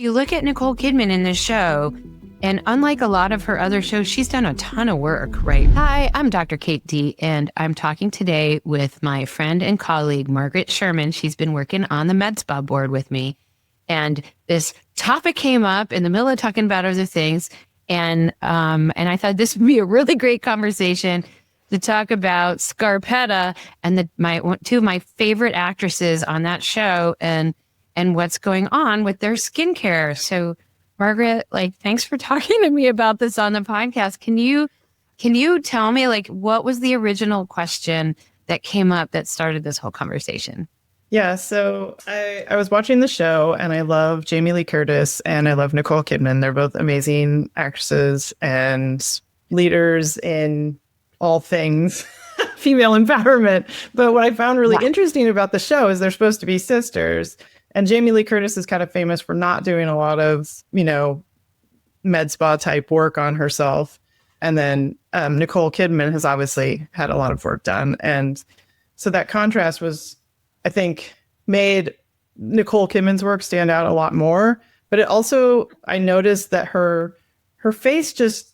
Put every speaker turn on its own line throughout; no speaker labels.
You look at Nicole Kidman in this show, and unlike a lot of her other shows, she's done a ton of work, right? Hi, I'm Dr. Kate D, and I'm talking today with my friend and colleague, Margaret Sherman. She's been working on the Medspa board with me. And this topic came up in the middle of talking about other things. And I thought this would be a really great conversation to talk about Scarpetta and two of my favorite actresses on that show and what's going on with their skincare. So Margaret, thanks for talking to me about this on the podcast. Can you tell me what was the original question that came up that started this whole conversation?
Yeah, so I was watching the show and I love Jamie Lee Curtis and I love Nicole Kidman. They're both amazing actresses and leaders in all things female empowerment. But what I found really interesting about the show is they're supposed to be sisters. And Jamie Lee Curtis is kind of famous for not doing a lot of, med spa type work on herself. And then Nicole Kidman has obviously had a lot of work done. And so that contrast was, I think, made Nicole Kidman's work stand out a lot more. But it also, I noticed that her face just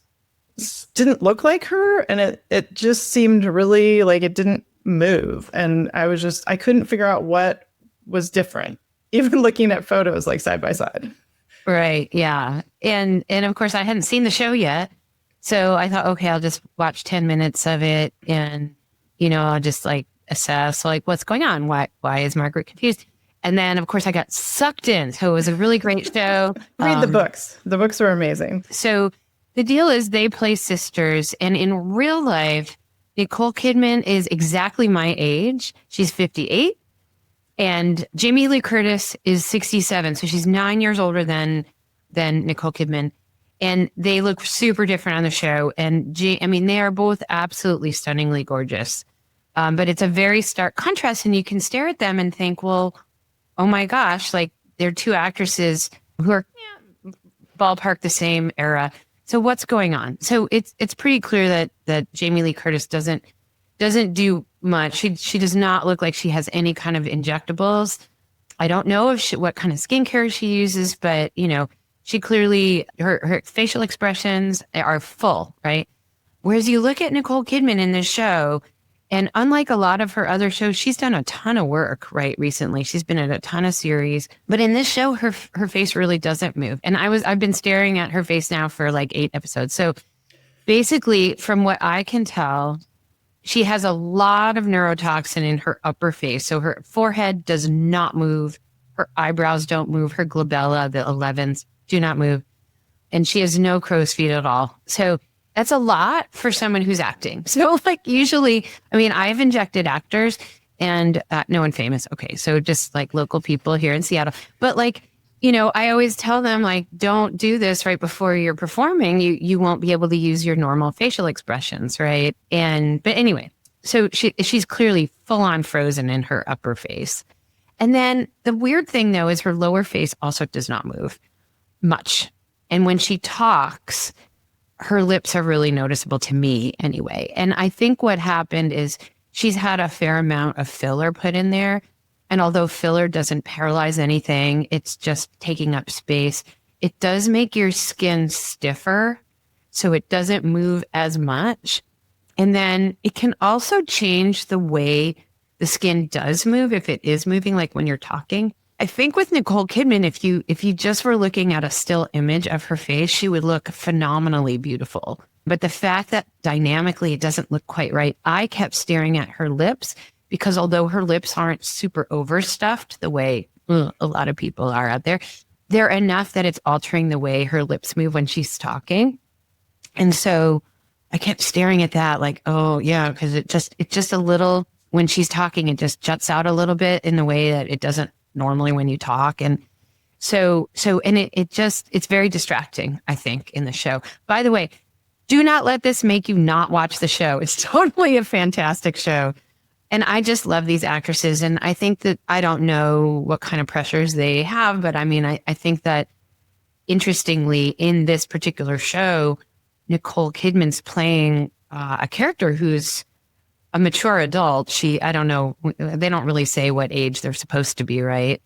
didn't look like her. And it just seemed really like it didn't move. And I couldn't figure out what was different, even looking at photos side by side.
Right. Yeah. And of course I hadn't seen the show yet. So I thought, okay, I'll just watch 10 minutes of it and, I'll just assess what's going on. Why is Margaret confused? And then of course I got sucked in. So it was a really great show.
Read the books. The books are amazing.
So the deal is they play sisters, and in real life, Nicole Kidman is exactly my age. She's 58. And Jamie Lee Curtis is 67. So she's 9 years older than Nicole Kidman. And they look super different on the show. And they are both absolutely stunningly gorgeous. But it's a very stark contrast, and you can stare at them and think, well, oh my gosh, they're two actresses who are ballpark the same era. So what's going on? So it's pretty clear that Jamie Lee Curtis doesn't do much. She does not look like she has any kind of injectables. I don't know what kind of skincare she uses, but she clearly, her facial expressions are full, right? Whereas you look at Nicole Kidman in this show, and unlike a lot of her other shows, she's done a ton of work, right? Recently, she's been in a ton of series, but in this show, her face really doesn't move. And I've been staring at her face now for 8 episodes. So basically, from what I can tell, she has a lot of neurotoxin in her upper face. So her forehead does not move. Her eyebrows don't move. Her glabella, the 11s, do not move. And she has no crow's feet at all. So that's a lot for someone who's acting. So usually, I've injected actors and no one famous. Okay. So just local people here in Seattle. But I always tell them don't do this right before you're performing. You won't be able to use your normal facial expressions, right? But anyway, so she's clearly full on frozen in her upper face. And then the weird thing though is her lower face also does not move much. And when she talks, her lips are really noticeable to me anyway. And I think what happened is she's had a fair amount of filler put in there. And although filler doesn't paralyze anything, it's just taking up space. It does make your skin stiffer, so it doesn't move as much. And then it can also change the way the skin does move if it is moving, when you're talking. I think with Nicole Kidman, if you just were looking at a still image of her face, she would look phenomenally beautiful. But the fact that dynamically it doesn't look quite right, I kept staring at her lips. Because although her lips aren't super overstuffed the way a lot of people are out there, they're enough that it's altering the way her lips move when she's talking. And so I kept staring at that oh yeah, because it's just a little, when she's talking, it just juts out a little bit in the way that it doesn't normally when you talk. And so it's very distracting, I think, in the show. By the way, do not let this make you not watch the show. It's totally a fantastic show. And I just love these actresses. And I think that, I don't know what kind of pressures they have, but I think that interestingly, in this particular show, Nicole Kidman's playing a character who's a mature adult. I don't know, they don't really say what age they're supposed to be, right?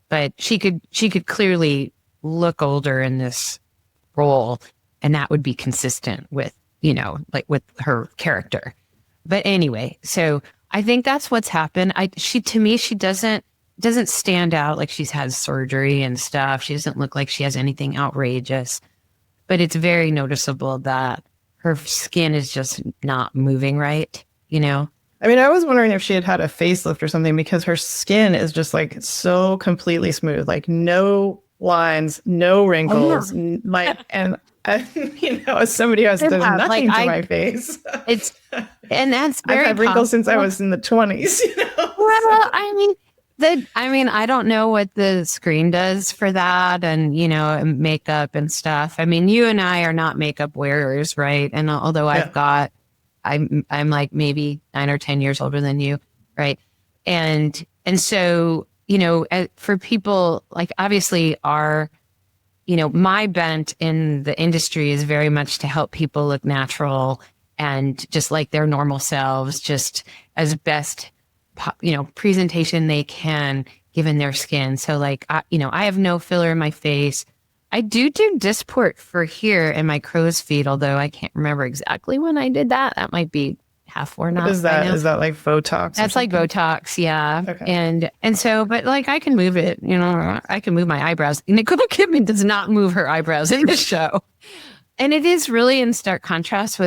But she could clearly look older in this role, and that would be consistent with, like with her character. But anyway, so I think that's what's happened. To me, she doesn't stand out like she's had surgery and stuff. She doesn't look like she has anything outrageous, but it's very noticeable that her skin is just not moving right,
I mean, I was wondering if she had a facelift or something, because her skin is just like so completely smooth, like no lines, no wrinkles, and as somebody who has done nothing to my face,
and that's very
I've had wrinkles since I was in the 20s.
Well, I mean, I don't know what the screen does for that, and makeup and stuff. I mean, you and I are not makeup wearers, right? And although I'm like maybe 9 or 10 years older than you, right? And so for people, like, obviously my bent in the industry is very much to help people look natural and just like their normal selves, just as best presentation they can given their skin. So like I have no filler in my face. I do Dysport for here in my crow's feet, although I can't remember exactly when I did that. That might be half or not.
What is that? Is that like Botox?
That's like Botox, yeah. Okay. And so, but like I can move it, I can move my eyebrows. Nicole Kidman does not move her eyebrows in the show. And it is really in stark contrast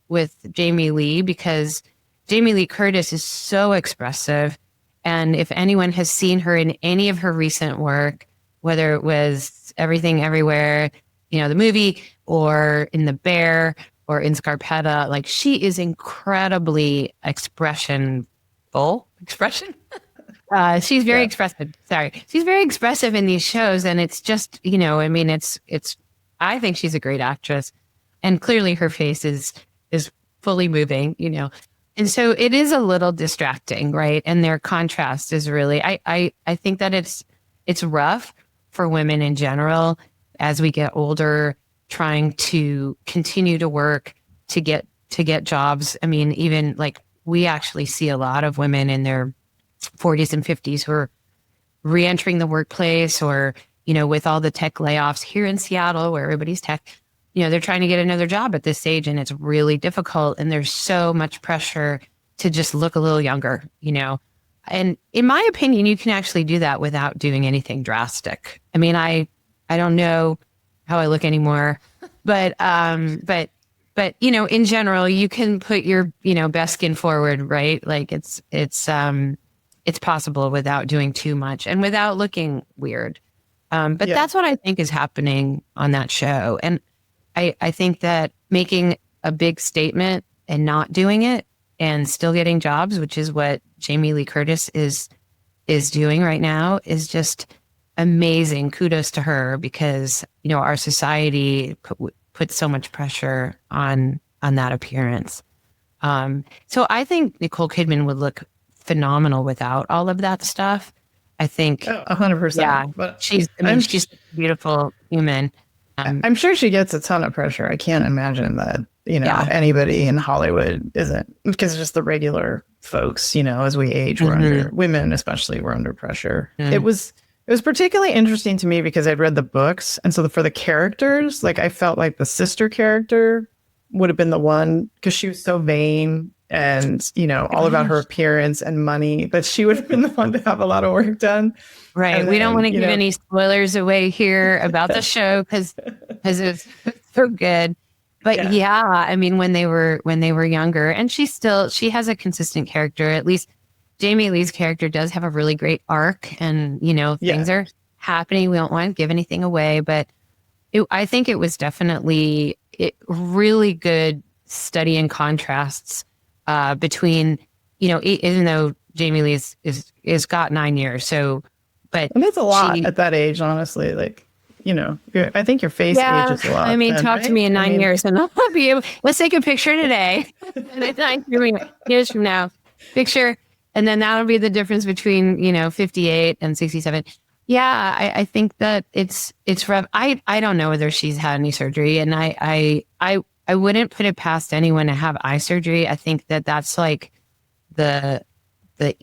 with Jamie Lee, because Jamie Lee Curtis is so expressive. And if anyone has seen her in any of her recent work, whether it was Everything Everywhere, the movie, or in The Bear, or in Scarpetta, like, she is incredibly expression. She's very expressive. Sorry. She's very expressive in these shows. And it's just, I think she's a great actress, and clearly her face is fully moving, and so it is a little distracting, right? And their contrast is really, I think that it's rough for women in general as we get older, trying to continue to work to get jobs. I mean, even like we actually see a lot of women in their 40s and 50s who are re-entering the workplace, or, with all the tech layoffs here in Seattle where everybody's tech, they're trying to get another job at this age, and it's really difficult. And there's so much pressure to just look a little younger, And in my opinion, you can actually do that without doing anything drastic. I mean, I don't know how I look anymore, but in general, you can put your, best skin forward, right? Like it's possible without doing too much and without looking weird. That's what I think is happening on that show. And I think that making a big statement and not doing it and still getting jobs, which is what Jamie Lee Curtis is doing right now, is just amazing. Kudos to her, because our society puts so much pressure on that appearance. So I think Nicole Kidman would look phenomenal without all of that stuff. I think
100%.
Yeah, but she's a beautiful human.
I'm sure she gets a ton of pressure. I can't imagine that anybody in Hollywood isn't, because just the regular folks, as we age, we're under, women especially, we're under pressure. It was particularly interesting to me because I'd read the books, and so for the characters, like I felt like the sister character would have been the one, because she was so vain and all about her appearance and money, but she would have been the one to have a lot of work done.
Right. And we don't want to give any spoilers away here about the show because it's so good. But I mean, when they were younger, and she has a consistent character. At least Jamie Lee's character does have a really great arc, and things are happening. We don't want to give anything away, but I think it was definitely really good study and contrasts between even though Jamie Lee is got 9 years, so and
that's a lot at that age, honestly. Like. I think your face ages a lot.
I mean, talk to me in 9 years and I'll be able, let's take a picture today. And it's 9 years from now, picture. And then that'll be the difference between, 58 and 67. Yeah, I think that it's rough. I don't know whether she's had any surgery, and I wouldn't put it past anyone to have eye surgery. I think that that's like the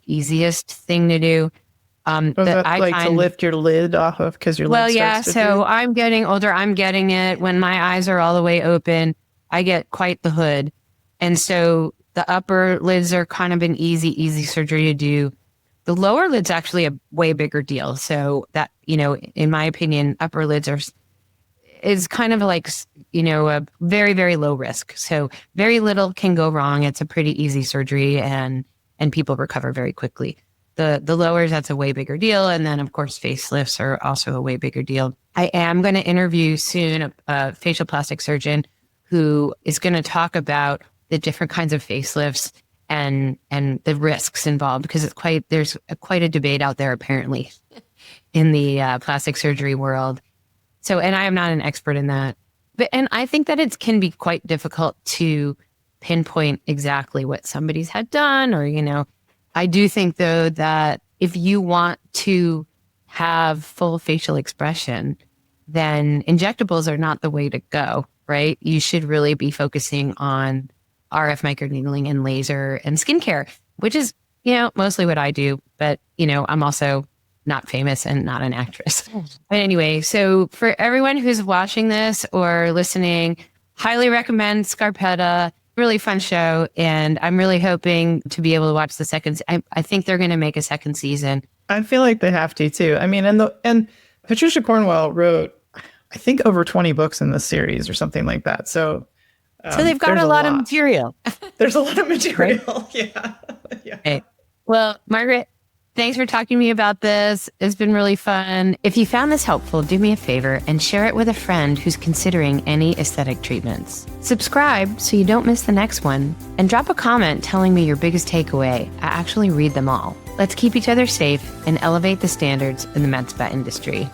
easiest thing to do.
Was
that
that
I
like to
find.
lift your lid off of because your lid
Well, yeah.
starts to
So
droop?
I'm getting older. I'm getting it when my eyes are all the way open. I get quite the hood. And so the upper lids are kind of an easy surgery to do. The lower lid's actually a way bigger deal. So that, in my opinion, upper lids is kind of like, a very, very low risk. So very little can go wrong. It's a pretty easy surgery and people recover very quickly. The lowers, that's a way bigger deal. And then, of course, facelifts are also a way bigger deal. I am going to interview soon a facial plastic surgeon who is going to talk about the different kinds of facelifts and the risks involved, because there's quite a debate out there apparently in the plastic surgery world. So, and I am not an expert in that, and I think that it can be quite difficult to pinpoint exactly what somebody's had done, or I do think, though, that if you want to have full facial expression, then injectables are not the way to go, right? You should really be focusing on RF microneedling and laser and skincare, which is, mostly what I do. But, I'm also not famous and not an actress. But anyway, so for everyone who's watching this or listening, highly recommend Scarpetta. Really fun show, and I'm really hoping to be able to watch the second. I think they're going to make a second season.
I feel like they have to too. I mean, and Patricia Cornwell wrote, I think, over 20 books in this series or something like that. So
they've got a lot of material.
There's a lot of material.
Right?
Yeah. Yeah.
Right. Well, Margaret, thanks for talking to me about this. It's been really fun. If you found this helpful, do me a favor and share it with a friend who's considering any aesthetic treatments. Subscribe so you don't miss the next one, and drop a comment telling me your biggest takeaway. I actually read them all. Let's keep each other safe and elevate the standards in the Medspa industry.